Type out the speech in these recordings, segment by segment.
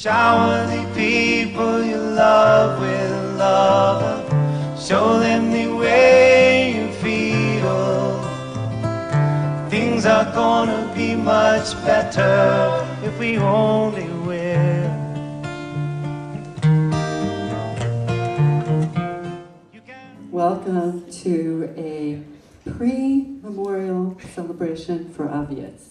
Shower the people you love with love. Show them the way you feel. Things are gonna be much better if we only will. Welcome to a pre-memorial celebration for AvYitz.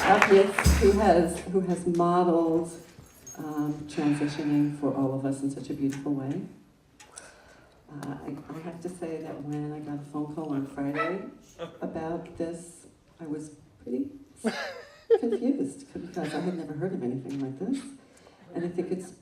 AvYitz, who has modeled transitioning for all of us in such a beautiful way. I have to say that when I got a phone call on Friday about this, I was pretty confused because I had never heard of anything like this. And I think it's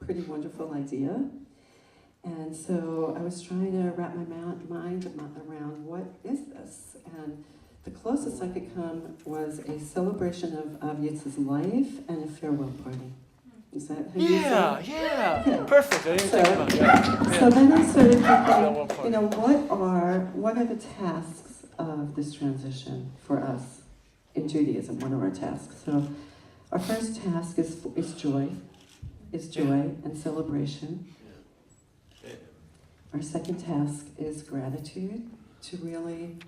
a pretty wonderful idea. And so I was trying to wrap my mind around what is this? And the closest I could come was a celebration of AvYitz's life and a farewell party. Is that how you say it? Yeah. Perfect. I didn't think about that. So then I started thinking, you know, what are the tasks of this transition for us in Judaism? What are our tasks? So our first task is joy and celebration. Our second task is gratitude, to really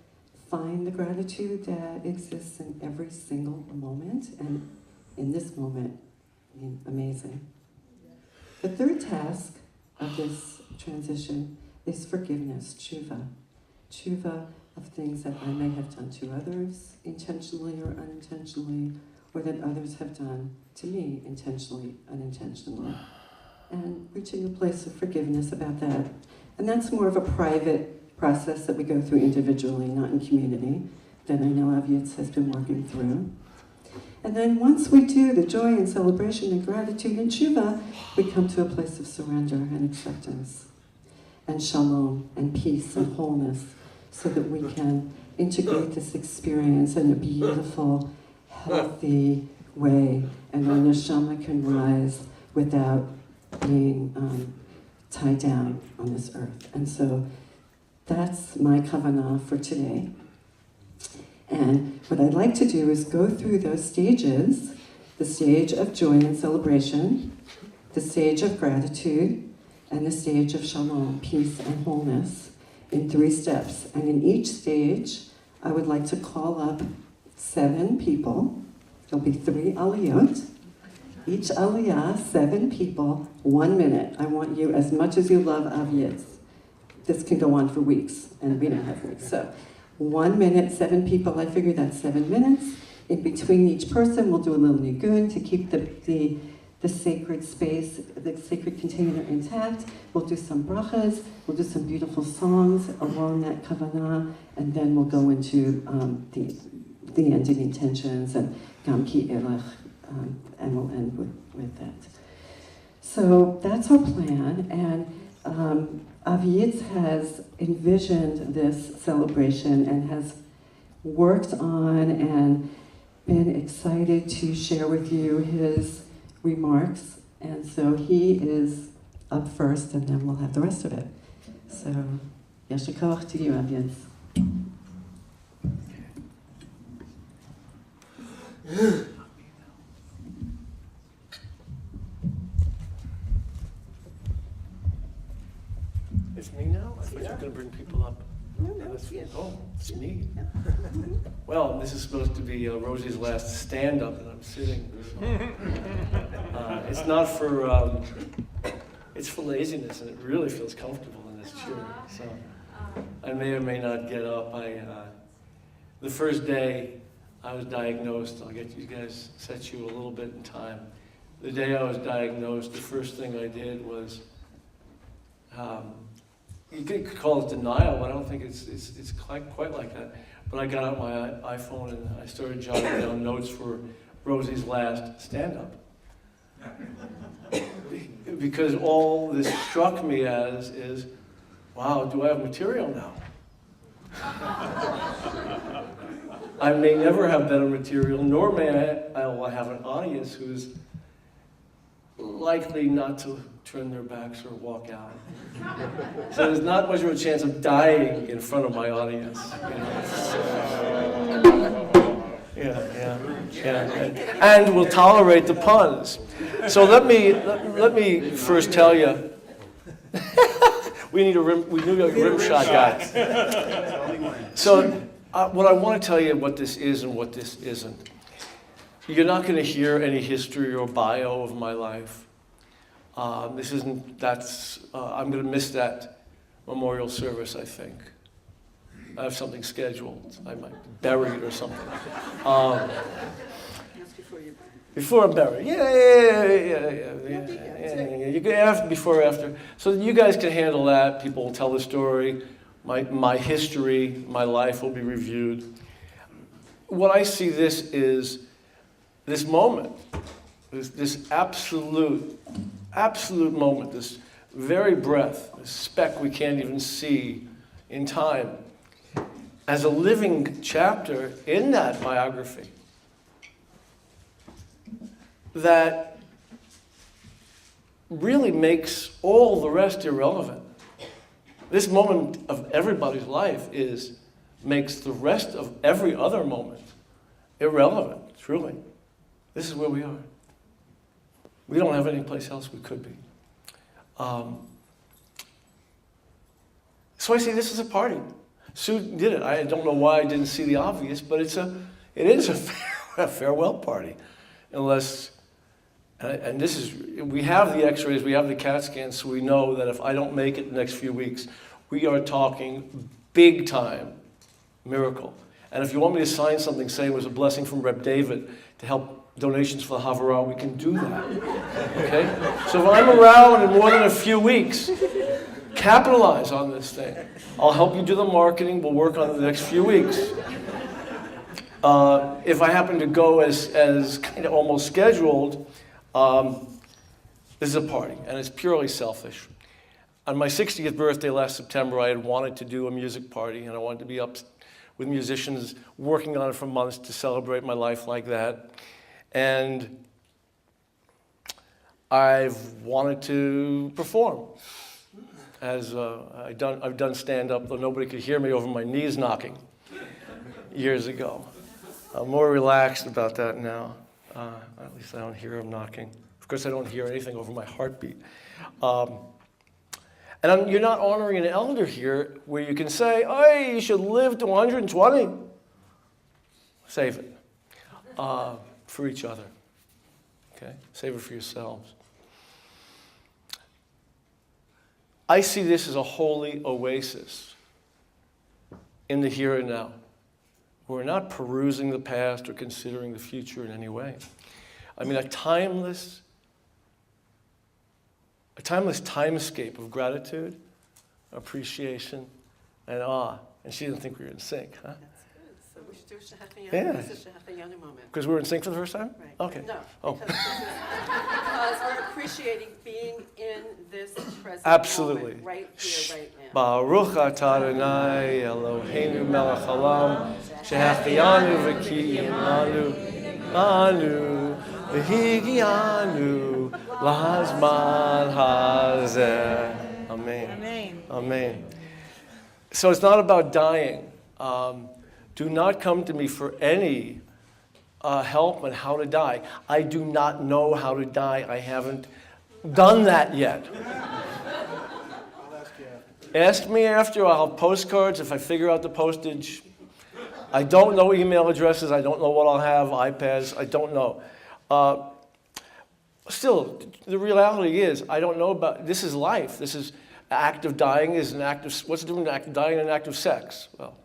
find the gratitude that exists in every single moment, and in this moment, I mean, amazing. The third task of this transition is forgiveness, tshuva. Tshuva of things that I may have done to others, intentionally or unintentionally, or that others have done to me, intentionally, unintentionally. And reaching a place of forgiveness about that. And that's more of a private process that we go through individually, not in community, that I know AvYitz has been working through. And then once we do the joy and celebration and gratitude and tshuva, we come to a place of surrender and acceptance, and shalom, and peace, and wholeness, so that we can integrate this experience in a beautiful, healthy way, and our neshama can rise without being tied down on this earth. And so that's my kavanah for today. And what I'd like to do is go through those stages, the stage of joy and celebration, the stage of gratitude, and the stage of shalom, peace and wholeness, in 3 steps. And in each stage, I would like to call up 7 people. There'll be 3 aliyot. Each aliyah, 7 people, 1 minute. I want you, as much as you love AvYitz, this can go on for weeks, and we don't have weeks. So 1 minute, 7 people, I figure that's 7 minutes. In between each person, we'll do a little nigun to keep the sacred space, the sacred container intact. We'll do some brachas, we'll do some beautiful songs along that kavanah, and then we'll go into the ending intentions and gam ki elach, and we'll end with that. So that's our plan, and AvYitz has envisioned this celebration and has worked on and been excited to share with you his remarks, and so he is up first, and then we'll have the rest of it. So, yasher koach to you, AvYitz. It's me now? I thought you were going to bring people up. Oh, it's me. Well, this is supposed to be Rosey's last stand-up, and I'm sitting. So. It's not for, it's for laziness, and it really feels comfortable in this chair. So I may or may not get up. The first day I was diagnosed, I'll get you guys, set you a little bit in time. The day I was diagnosed, the first thing I did was, you could call it denial, but I don't think it's quite like that. But I got out my iPhone and I started jotting down notes for Rosey's last stand-up. Because all this struck me as is, wow, do I have material now? I may never have better material, nor may I will have an audience who's likely not to turn their backs or walk out. So there's not much of a chance of dying in front of my audience. You know? And will tolerate the puns. So let me first tell you. we need a rim shot guy. So what I want to tell you what this is and what this isn't. You're not going to hear any history or bio of my life. I'm going to miss that memorial service, I think. I have something scheduled. I might be buried or something. Before I'm buried. Yeah. You can ask before or after. So you guys can handle that. People will tell the story. My history, my life will be reviewed. What I see this is this moment, this absolute moment, this very breath, this speck we can't even see in time, as a living chapter in that biography that really makes all the rest irrelevant. This moment of everybody's life makes the rest of every other moment irrelevant, truly. This is where we are. We don't have any place else we could be. So I see this as a party. Sue did it. I don't know why I didn't see the obvious, but it is a farewell party. Unless, and this is, we have the x-rays, we have the CAT scans, so we know that if I don't make it the next few weeks, we are talking big time miracle. And if you want me to sign something saying it was a blessing from Reb David to help donations for the Havarah, we can do that. Okay? So if I'm around in more than a few weeks, capitalize on this thing. I'll help you do the marketing. We'll work on it the next few weeks. If I happen to go as kind of almost scheduled, this is a party, and it's purely selfish. On my 60th birthday last September, I had wanted to do a music party, and I wanted to be up with musicians working on it for months to celebrate my life like that. And I've wanted to perform. I've done stand-up, though nobody could hear me over my knees knocking years ago. I'm more relaxed about that now. At least I don't hear them knocking. Of course, I don't hear anything over my heartbeat. And you're not honoring an elder here where you can say, "Hey, you should live to 120. Save it for each other. Okay? Save it for yourselves. I see this as a holy oasis in the here and now. We're not perusing the past or considering the future in any way. I mean, a timeless timescape of gratitude, appreciation, and awe. And she didn't think we were in sync, huh? That's good. So we should do Shehecheyanu. Yeah. This is Shehecheyanu moment. Because we were in sync for the first time? Right. Okay. No, because we're appreciating being in this present Absolutely. moment, right here, right now. Baruch atah Adonai Eloheinu melech haolam shehecheyanu v'kiyimanu anu v'higianu lahazman hazeh. Amen. Amen. Amen. So it's not about dying. Do not come to me for any help on how to die. I do not know how to die. I haven't done that yet. Ask me after. I'll have postcards if I figure out the postage. I don't know email addresses. I don't know what I'll have, iPads. I don't know. Still, the reality is, I don't know about, this is life. This is, act of dying is an act of, what's the difference between act of dying and an act of sex? Well,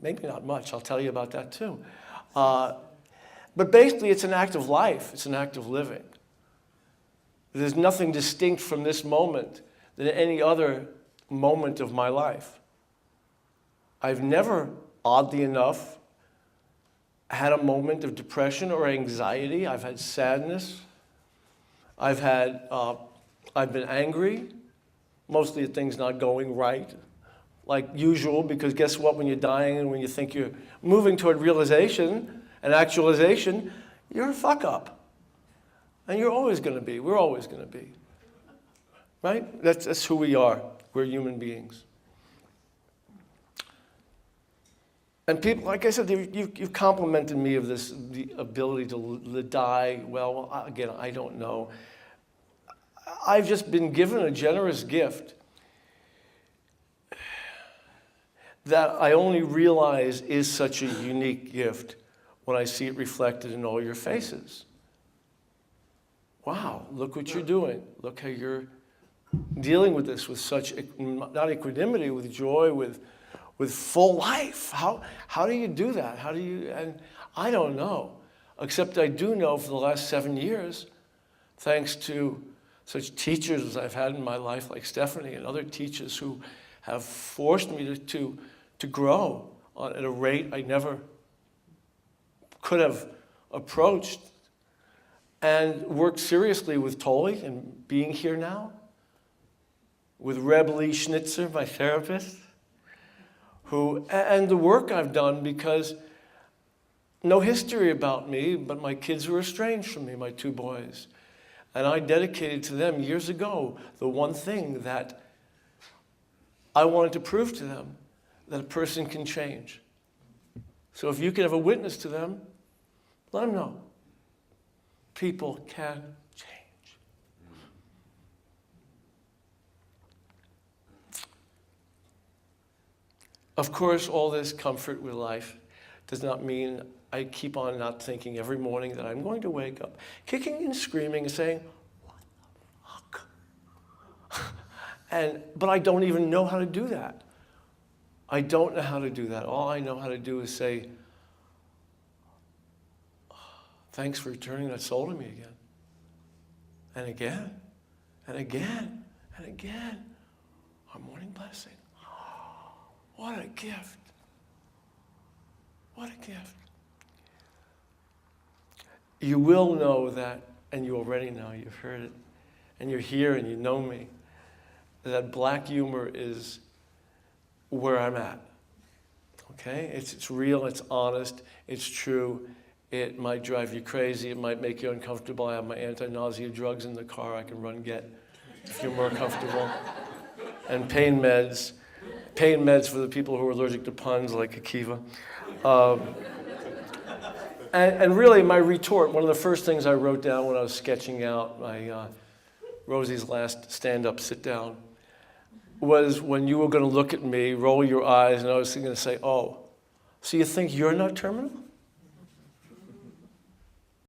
maybe not much. I'll tell you about that too. But basically, it's an act of life. It's an act of living. There's nothing distinct from this moment than any other moment of my life. I've never, oddly enough, had a moment of depression or anxiety. I've had sadness. I've been angry, mostly at things not going right, like usual, because guess what? When you're dying and when you think you're moving toward realization and actualization, you're a fuck up. And you're always going to be. We're always going to be. Right? That's who we are. We're human beings. And people, like I said, you've complimented me of this, the ability to die. Well, again, I don't know. I've just been given a generous gift that I only realize is such a unique gift when I see it reflected in all your faces. Wow, look what you're doing. Look how you're dealing with this with such, not equanimity, with joy, with full life. How do you do that? How do you, and I don't know, except I do know for the last 7 years, thanks to such teachers as I've had in my life, like Stephanie and other teachers who have forced me to grow at a rate I never could have approached, and worked seriously with Tolly and being here now, with Reb Lee Schnitzer, my therapist, and the work I've done, because no history about me, but my kids were estranged from me, my 2 boys. And I dedicated to them years ago the one thing that I wanted to prove to them, that a person can change. So if you can have a witness to them, let them know. People can change. Of course, all this comfort with life does not mean I keep on not thinking every morning that I'm going to wake up kicking and screaming and saying, what the fuck? But I don't even know how to do that. I don't know how to do that. All I know how to do is say, thanks for returning that soul to me again. And again, and again, and again. Our morning blessing. What a gift. What a gift. You will know that, and you already know, you've heard it, and you're here and you know me, that black humor is where I'm at. Okay? It's real, it's honest, it's true. It might drive you crazy, it might make you uncomfortable. I have my anti-nausea drugs in the car I can run and get if you're more comfortable. And pain meds for the people who are allergic to puns like Akiva. And really my retort, one of the first things I wrote down when I was sketching out my Rosey's last stand-up sit-down was when you were going to look at me, roll your eyes, and I was going to say, oh, so you think you're not terminal?